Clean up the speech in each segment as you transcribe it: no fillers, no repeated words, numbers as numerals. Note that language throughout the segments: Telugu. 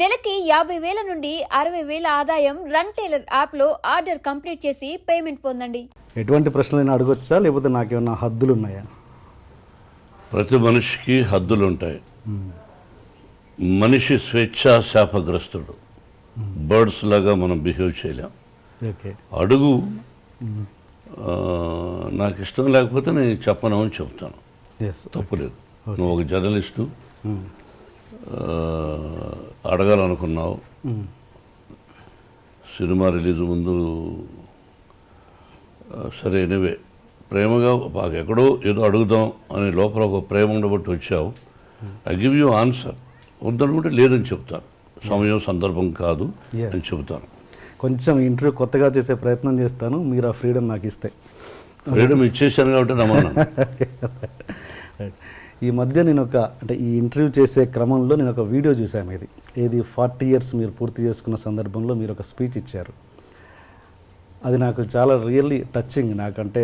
నెలకి 50,000 నుండి 60,000 ఆదాయం రన్ టైలర్ యాప్లో ఆర్డర్ కంప్లీట్ చేసి పేమెంట్ పొందండి. ఎటువంటి ప్రశ్నలైనా అడగొచ్చా, లేకపోతే నాకేమన్నా హద్దులు ఉన్నాయా? ప్రతి మనిషికి హద్దులు ఉంటాయి. మనిషి స్వేచ్ఛా శాపగ్రస్తుడు. బర్డ్స్ లాగా మనం బిహేవ్ చేయలేం. ఓకే. అడుగు. నాకు ఇష్టం లేకపోతే నేను చెప్పను అని చెప్తాను, తప్పులేదు. నువ్వు ఒక జర్నలిస్టు, అడగాలనుకున్నావు, సినిమా రిలీజ్ ముందు సరే ఎనివే ప్రేమగా మాకు ఎక్కడో ఏదో అడుగుదాం అని లోపల ఒక ప్రేమ ఉండబట్టి వచ్చావు. I give you answer. వద్దనుకుంటే లేదని చెప్తాను, సమయం సందర్భం కాదు అని చెబుతాను. కొంచెం ఇంటర్వ్యూ కొత్తగా చేసే ప్రయత్నం చేస్తాను, మీరు ఆ ఫ్రీడమ్ నాకు ఇస్తే. ఫ్రీడమ్ ఇచ్చేసాను కాబట్టి రమ్మన్నాను. ఈ మధ్య నేను ఈ ఇంటర్వ్యూ చేసే క్రమంలో నేను ఒక వీడియో చూశాను. ఏది 40 years మీరు పూర్తి చేసుకున్న సందర్భంలో మీరు ఒక స్పీచ్ ఇచ్చారు. అది నాకు చాలా రియల్లీ టచింగ్. నాకంటే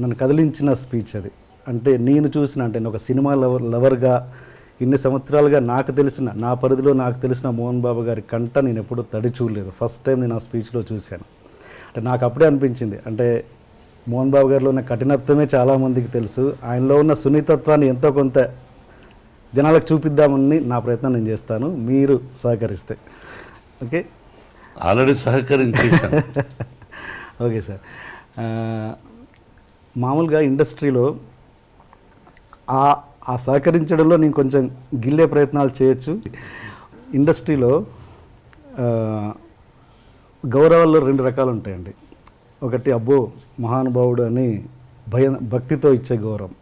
నన్ను కదిలించిన స్పీచ్ అది. అంటే నేను చూసిన, అంటే నేను ఒక సినిమా లవర్గా ఇన్ని సంవత్సరాలుగా నాకు తెలిసిన, నా పరిధిలో నాకు తెలిసిన మోహన్ బాబు గారి కంట నేను ఎప్పుడూ తడి చూడలేదు. ఫస్ట్ టైం నేను ఆ స్పీచ్లో చూశాను. అంటే నాకు అప్పుడే అనిపించింది, అంటే మోహన్ బాబు గారిలో ఉన్న కఠినత్వమే చాలామందికి తెలుసు, ఆయనలో ఉన్న సున్నితత్వాన్ని ఎంతో కొంత జనాలకు చూపిద్దామని నా ప్రయత్నం నేను చేస్తాను, మీరు సహకరిస్తే. ఓకే, ఆల్రెడీ సహకరించేసాను. Okay sir. మామూలుగా ఇండస్ట్రీలో ఆ సహకరించడంలో నేను కొంచెం గిల్లే ప్రయత్నాలు చేయొచ్చు. ఇండస్ట్రీలో గౌరవాల్లో 2 రకాలు ఉంటాయండి. ఒకటి అబ్బో మహానుభావుడు అని భక్తితో ఇచ్చే గౌరవం,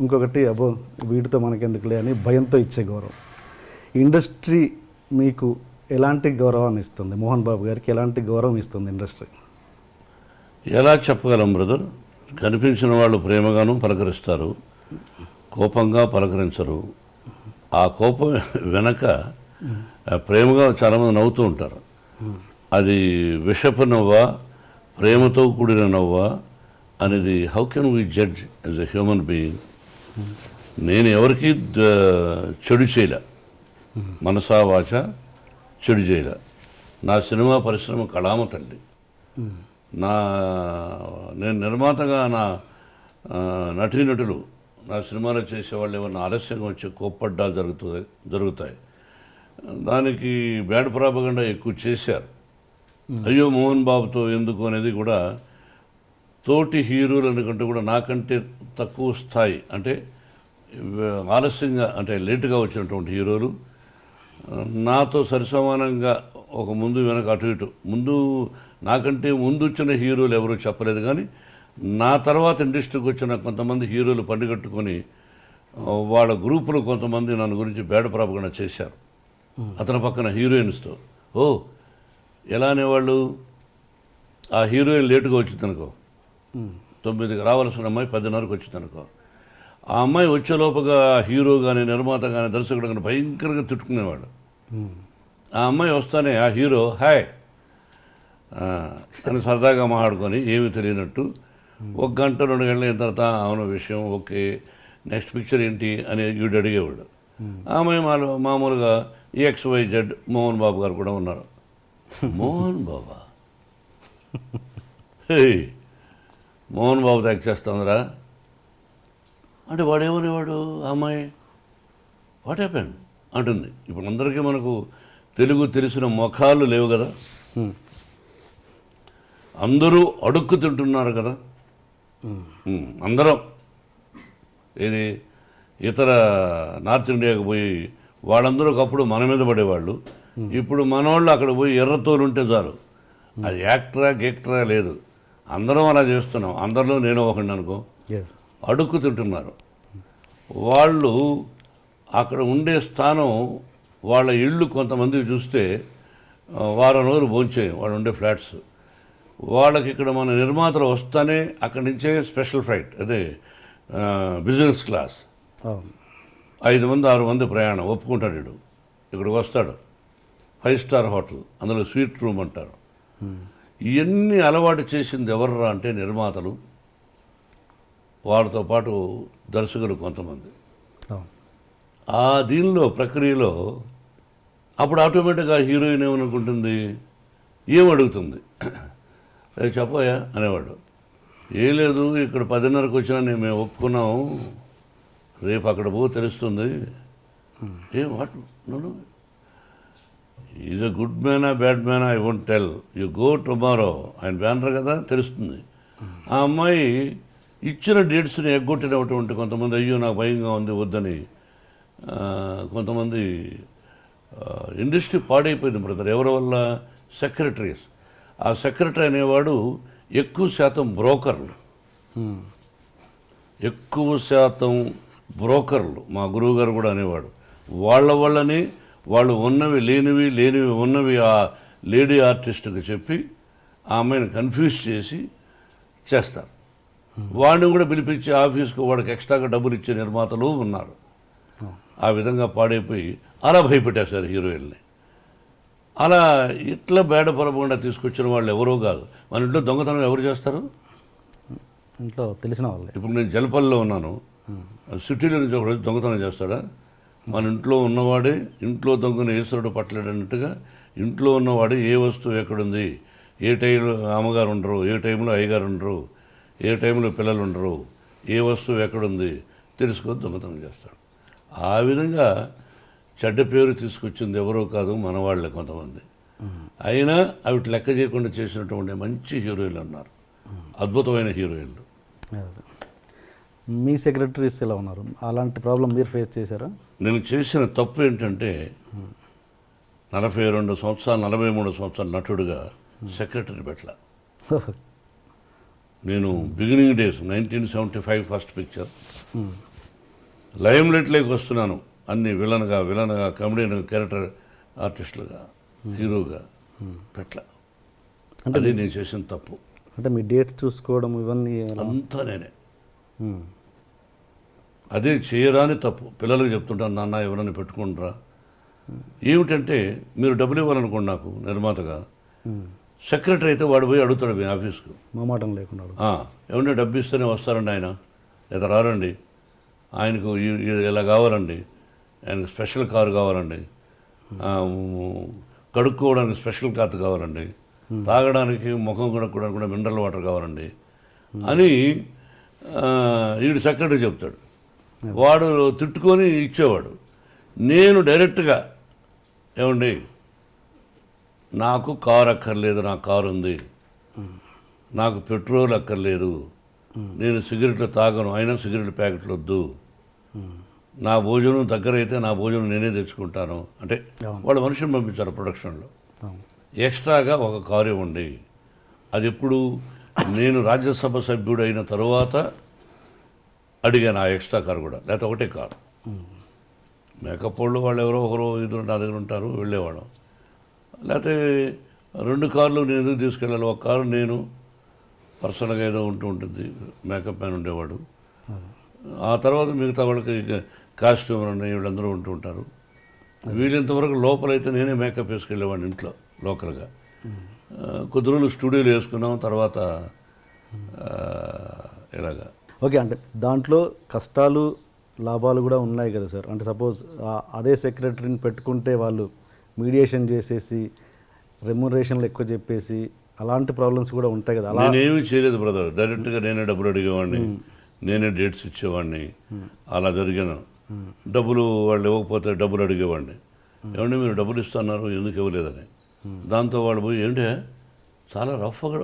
ఇంకొకటి అబ్బో వీటితో మనకెందుకులే అని భయంతో ఇచ్చే గౌరవం. ఇండస్ట్రీ మీకు ఎలాంటి గౌరవాన్ని ఇస్తుంది? మోహన్ బాబు గారికి ఎలాంటి గౌరవం ఇస్తుంది ఇండస్ట్రీ? ఎలా చెప్పగలం బ్రదర్? కనిపించిన వాళ్ళు ప్రేమగాను పలకరిస్తారు, కోపంగా పలకరించరు. ఆ కోపం వెనక ప్రేమగా చాలామంది నవ్వుతూ ఉంటారు. అది విషపు నవ్వా, ప్రేమతో కూడిన నవ్వా అనేది how can we judge as a human being? నేను ఎవరికి చెడు చేయలే, మనసా వాచ చెడు చేయలే. నా సినిమా పరిశ్రమ కళామ తల్లి. నేను నిర్మాతగా నా నటీనటులు నా సినిమాలో చేసేవాళ్ళు ఏమన్నా ఆలస్యంగా వచ్చి కోప్పడ్డాలు జరుగుతాయి. దానికి బ్యాడ్ ప్రాపగండా ఎక్కువ చేశారు. అయ్యో మోహన్ బాబుతో ఎందుకు అనేది కూడా, తోటి హీరోలు అనుకుంటే కూడా నాకంటే తక్కువ స్థాయి, అంటే ఆలస్యంగా, అంటే లేటుగా వచ్చినటువంటి హీరోలు నాతో సరిసమానంగా ఒక ముందు వెనక అటు ఇటు, నాకంటే ముందు వచ్చిన హీరోలు ఎవరూ చెప్పలేదు. కానీ నా తర్వాత ఇండస్ట్రీకి వచ్చిన కొంతమంది హీరోలు పండుగట్టుకొని వాళ్ళ గ్రూపులో కొంతమంది నన్ను గురించి బ్యాడ్ ప్రాపగండా చేశారు. అతని పక్కన హీరోయిన్స్తో, ఓ ఎలా అనేవాళ్ళు, ఆ హీరోయిన్ లేటుగా వచ్చిందనుకో, 9కి రావాల్సిన అమ్మాయి 10:30కి వచ్చిందనుకో, ఆ అమ్మాయి వచ్చేలోపుగా హీరో కానీ నిర్మాత కానీ దర్శకుడు కానీ భయంకరంగా తిట్టుకునేవాడు. ఆ అమ్మాయి వస్తానే ఆ హీరో హాయ్ అని సరదాగా మాట్లాడుకొని ఏమీ తెలియనట్టు 1 గంట 2 గంటల అయిన తర్వాత అవును విషయం ఓకే, నెక్స్ట్ పిక్చర్ ఏంటి అని వీడు అడిగేవాడు. ఆ అమ్మాయి మామూలుగా XYZ మోహన్ బాబు గారు కూడా ఉన్నారు. మోహన్ బాబా, హే మోహన్ బాబు యాక్ట్ చేస్తుందిరా అంటే వాడేమనేవాడు, ఆ అమ్మాయి వాట్ హ్యాపెండ్ అంటుంది. ఇప్పుడు అందరికీ మనకు తెలుగు తెలిసిన ముఖాలు లేవు కదా, అందరూ అడుక్కు తింటున్నారు కదా. అందరం ఇది ఇతర నార్త్ ఇండియాకి పోయి వాళ్ళందరూ ఒకప్పుడు మన మీద పడేవాళ్ళు, ఇప్పుడు మనోళ్ళు అక్కడ పోయి ఎర్రతోలు ఉంటే చాలు, అది యాక్టరా లేదు, అందరం అలా చేస్తున్నాం. అందరిలో నేను ఒకటి అనుకో, అడుక్కు తింటున్నారు. వాళ్ళు అక్కడ ఉండే స్థానం, వాళ్ళ ఇళ్ళు కొంతమంది చూస్తే వారం రోజులు భోంచేయం వాళ్ళు ఉండే ఫ్లాట్స్. వాళ్ళకి ఇక్కడ మన నిర్మాతలు వస్తానే అక్కడి నుంచే స్పెషల్ ఫ్లైట్, అదే బిజినెస్ క్లాస్, 5 మంది 6 మంది ప్రయాణం ఒప్పుకుంటాడు. వీడు ఇక్కడికి వస్తాడు, 5 స్టార్ హోటల్, అందులో స్వీట్ రూమ్ అంటారు. ఇవన్నీ అలవాటు చేసింది ఎవర్రా అంటే నిర్మాతలు, వాళ్ళతో పాటు దర్శకులు కొంతమంది. ఆ దీనిలో ప్రక్రియలో అప్పుడు ఆటోమేటిక్గా హీరోయిన్ ఏమనుకుంటుంది, ఏం అడుగుతుంది, "రేయ్ చెప్పయ్యా" అనేవాడు. "ఏం లేదు, ఇక్కడ 10:30కి వచ్చినా మేము ఒప్పుకున్నాము, రేపు అక్కడ పో తెలుస్తుంది." "ఏ వాట్? నన్ను ఈజ్ అ గుడ్ మ్యానా బ్యాడ్ మ్యానా I won't tell, you go tomorrow" ఆయన బ్యానర్ కదా, తెలుస్తుంది. ఆ అమ్మాయి ఇచ్చిన డేట్స్ని ఎగ్గొట్టినటువంటి కొంతమంది, "అయ్యో నాకు భయంగా ఉంది వద్దని", కొంతమంది ఇండస్ట్రీ పాడైపోయింది బ్రదర్. ఎవరి వల్ల? సెక్రటరీస్. ఆ సెక్రటరీ అనేవాడు ఎక్కువ శాతం బ్రోకర్లు, ఎక్కువ శాతం బ్రోకర్లు. మా గురువుగారు కూడా అనేవాడు, వాళ్ళ వల్లనే వాళ్ళు ఉన్నవి లేనివి, లేనివి ఉన్నవి ఆ లేడీ ఆర్టిస్ట్కి చెప్పి ఆ అమ్మాయిని కన్ఫ్యూజ్ చేసి చేస్తారు. వాడిని కూడా పిలిపించి ఆఫీస్కు వాడికి ఎక్స్ట్రాగా డబ్బులు ఇచ్చే నిర్మాతలు ఉన్నారు. ఆ విధంగా పాడైపోయి అలా భయపెట్టేశారు హీరోయిన్ని. అలా ఇట్లా బేడపరకుండా తీసుకొచ్చిన వాళ్ళు ఎవరో కాదు. మన ఇంట్లో దొంగతనం ఎవరు చేస్తారు? ఇంట్లో తెలిసిన వాళ్ళే. ఇప్పుడు నేను జలపల్లిలో ఉన్నాను, సిటీలో నుంచి ఒకరోజు దొంగతనం చేస్తాడా? మన ఇంట్లో ఉన్నవాడే ఇంట్లో దొంగను ఈశ్వరుడు పట్టలేడన్నట్టుగా ఇంట్లో ఉన్నవాడే ఏ వస్తువు ఎక్కడుంది, ఏ టైంలో అమ్మగారు ఉండరు, ఏ టైంలో అయ్యగారు ఉండరు, ఏ టైంలో పిల్లలు ఉండరు, ఏ వస్తువు ఎక్కడుంది తెలుసుకొని దొంగతనం చేస్తాడు. ఆ విధంగా చెడ్డ పేరు తీసుకొచ్చింది ఎవరో కాదు, మన వాళ్ళే కొంతమంది. అయినా అవి లెక్క చేయకుండా చేసినటువంటి మంచి హీరోయిన్లు ఉన్నారు, అద్భుతమైన హీరోయిన్లు. మీ సెక్రటరీస్ ఎలా ఉన్నారు? అలాంటి ప్రాబ్లం మీరు ఫేస్ చేశారా? నేను చేసిన తప్పు ఏంటంటే 42 సంవత్సరాలు 43 సంవత్సరాల నటుడుగా సెక్రటరీ పెట్టల. నేను beginning days 1975 first picture lime లైట్లోకి వస్తున్నాను, అన్ని విలన్గా కమెడియన్ క్యారెక్టర్ ఆర్టిస్టులుగా, హీరోగా పెట్టల. అంటే అది నేను చేసిన తప్పు. అంటే మీ డేట్ చూసుకోవడం ఇవన్నీ అంతా నేనే. అదే చేయరాని తప్పు. పిల్లలకు చెప్తుంటాను, నాన్న ఎవరైనా పెట్టుకుంటారా. ఏమిటంటే మీరు డబ్బులు ఇవ్వాలనుకోండి నాకు నిర్మాతగా, సెక్రటరీ అయితే వాడు పోయి అడుగుతాడు మీ ఆఫీస్కు, మామాటం లేకుండా. ఏమన్నా డబ్బు ఇస్తేనే వస్తారండి ఆయన, లేదా రారండి, ఆయనకు ఇలా కావాలండి, ఆయనకు స్పెషల్ కారు కావాలండి, కడుక్కోవడానికి స్పెషల్ కారు కావాలండి, తాగడానికి ముఖం కడుక్కోవడానికి కూడా మినరల్ వాటర్ కావాలండి అని వీడు సెక్రటరీ చెప్తాడు. వాడు తిట్టుకొని ఇచ్చేవాడు. నేను డైరెక్ట్గా, ఏమండి నాకు కారు అక్కర్లేదు, నాకు కారు ఉంది, నాకు పెట్రోల్ అక్కర్లేదు, నేను సిగరెట్లు తాగను, అయినా సిగరెట్ ప్యాకెట్లు వద్దు, నా భోజనం దగ్గర అయితే నా భోజనం నేనే తెచ్చుకుంటాను అంటే వాళ్ళు మనిషిని పంపించారు ప్రొడక్షన్లో. ఎక్స్ట్రాగా ఒక కారు ఇవ్వండి. అది ఎప్పుడు నేను రాజ్యసభ సభ్యుడు అయిన తర్వాత అడిగాను ఆ ఎక్స్ట్రా కారు కూడా, లేకపోతే ఒకటే కారు. మేకప్ వాళ్ళు ఎవరో ఒకరు ఇద్దరు నా దగ్గర ఉంటారు, వెళ్ళేవాళ్ళం. లేకపోతే 2 కార్లు నేను ఎందుకు తీసుకెళ్ళాలి, ఒక కారు నేను పర్సనల్గా ఏదో ఉంటుంది, మేకప్ మ్యాన్ ఉండేవాడు. ఆ తర్వాత మిగతా వాళ్ళకి కాస్ట్యూమర్ అని వీళ్ళందరూ ఉంటూ ఉంటారు. వీళ్ళంతవరకు లోపలైతే నేనే మేకప్ వేసుకెళ్ళేవాడిని ఇంట్లో లోకల్గా. కొద్ది రోజులు స్టూడియోలో వేసుకున్నాం, తర్వాత ఇలాగా. ఓకే, అంటే దాంట్లో కష్టాలు లాభాలు కూడా ఉన్నాయి కదా సార్. అంటే సపోజ్ అదే సెక్రటరీని పెట్టుకుంటే వాళ్ళు మీడియేషన్ చేసేసి రెమ్యునరేషన్లు ఎక్కువ చెప్పేసి అలాంటి ప్రాబ్లమ్స్ కూడా ఉంటాయి కదా. నేనేమీ చేయలేదు బ్రదర్, డైరెక్ట్గా నేనే డబ్బులు అడిగేవాడిని, నేనే డేట్స్ ఇచ్చేవాడిని. అలా జరిగాను. డబ్బులు వాళ్ళు ఇవ్వకపోతే డబ్బులు అడిగేవాడిని, ఏమంటే మీరు డబ్బులు ఇస్తున్నారు ఎందుకు ఇవ్వలేదని. దాంతో వాళ్ళు పోయి ఏంటంటే చాలా రఫ్గా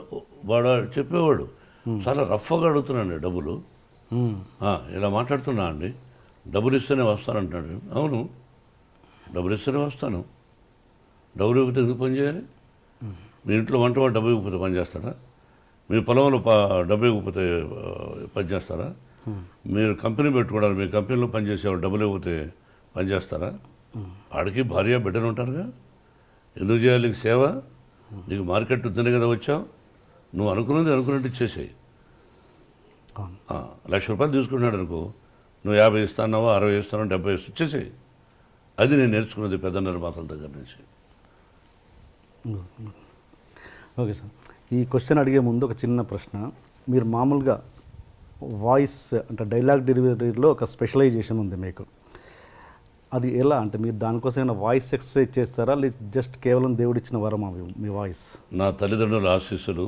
వాడు చెప్పేవాడు, చాలా రఫ్గా అడుగుతున్నాండి డబ్బులు, ఇలా మాట్లాడుతున్నా అండి, డబ్బులు ఇస్తేనే వస్తానంటున్నాడు. అవును, డబ్బులు ఇస్తేనే వస్తాను, డబ్బులు ఇవ్వకపోతే ఎందుకు పని చేయాలి? మీ ఇంట్లో వంట వాడు డబ్బు ఇవ్వకపోతే పని చేస్తాడా? మీ పొలంలో డబ్బు ఇవ్వకపోతే పని చేస్తారా? మీరు కంపెనీ పెట్టుకోవడానికి మీ కంపెనీలో పనిచేసేవాళ్ళు డబ్బులు ఇవ్వకపోతే పని చేస్తారా? వాడికి భార్య బిడ్డలు ఉంటారుగా, ఎందుకు చేయాలి నీకు సేవ? నీకు మార్కెట్ ఉందనే కదా వచ్చావు, నువ్వు అనుకున్నట్టు ఇచ్చేసేయి. 1,00,000 రూపాయలు తీసుకున్నాడు అనుకో, నువ్వు 50 ఇస్తాన్నావా, 60 ఇస్తానో, 70 ఇచ్చేసేయి. అది నేను నేర్చుకున్నది పెద్ద నిర్మాతల దగ్గర నుంచి. ఓకే సార్, ఈ క్వశ్చన్ అడిగే ముందు ఒక చిన్న ప్రశ్న. మీరు మామూలుగా వాయిస్ అంటే డైలాగ్ డెలివరీలో ఒక స్పెషలైజేషన్ ఉంది మీకు. అది ఎలా అంటే మీరు దానికోసం ఏమైనా వాయిస్ ఎక్సర్సైజ్ చేస్తారా లేదు జస్ట్ కేవలం దేవుడిచ్చిన వరం అవి మీ వాయిస్? నా తల్లిదండ్రుల ఆశీస్సులు,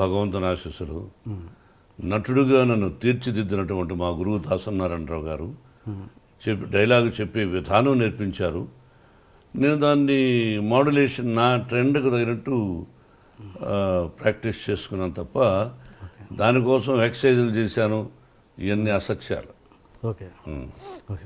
భగవంతుని ఆశీస్సులు, నటుడుగా నన్ను తీర్చిదిద్దినటువంటి మా గురువు దాసనారాయణరావు గారు డైలాగ్ చెప్పే విధానం నేర్పించారు. నేను దాన్ని మాడ్యులేషన్ నా ట్రెండ్కు తగినట్టు ప్రాక్టీస్ చేసుకున్నాను తప్ప దానికోసం ఎక్సర్సైజులు చేశాను, ఇవన్నీ అసత్యాలు. Okay okay